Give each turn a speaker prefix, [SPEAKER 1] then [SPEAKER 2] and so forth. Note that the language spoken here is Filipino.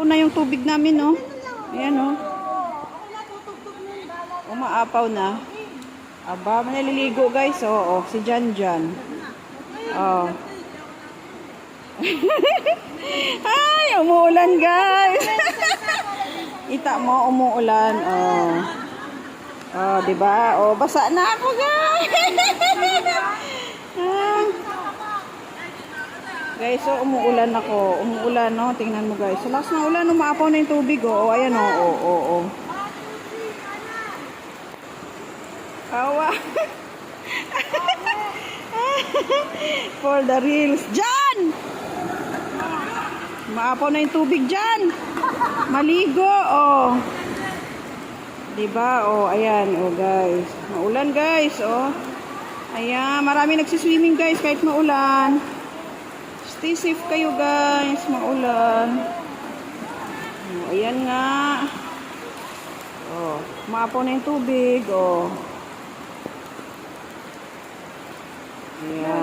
[SPEAKER 1] Na yung tubig namin, no? Ayan, no? Umaapaw na. Aba, naliligo, guys. Oo, si Jan Jan. Oh. Ay, umuulan, guys. Ita mo, umuulan. Oh. Oh, di ba? Oh, basa na ako, guys. Ah. Guys, so umuulan ako. Umuulan, no? Tingnan mo, guys. Sa lakas ng ulan, umaapaw na yung tubig, oh. Ayan, oh. Oh, oh, oh. Awa. For the reels. Jan! Umaapaw na yung tubig, Jan. Maligo, oh. Diba? Oh, ayan, oh, guys. Maulan, guys, oh. Ayan, marami nagsiswimming, guys, kahit maulan. Stay safe kayo, guys. Maulan. Oh, ayan nga. Oh, maapaw na yung tubig. Oh. Ayan.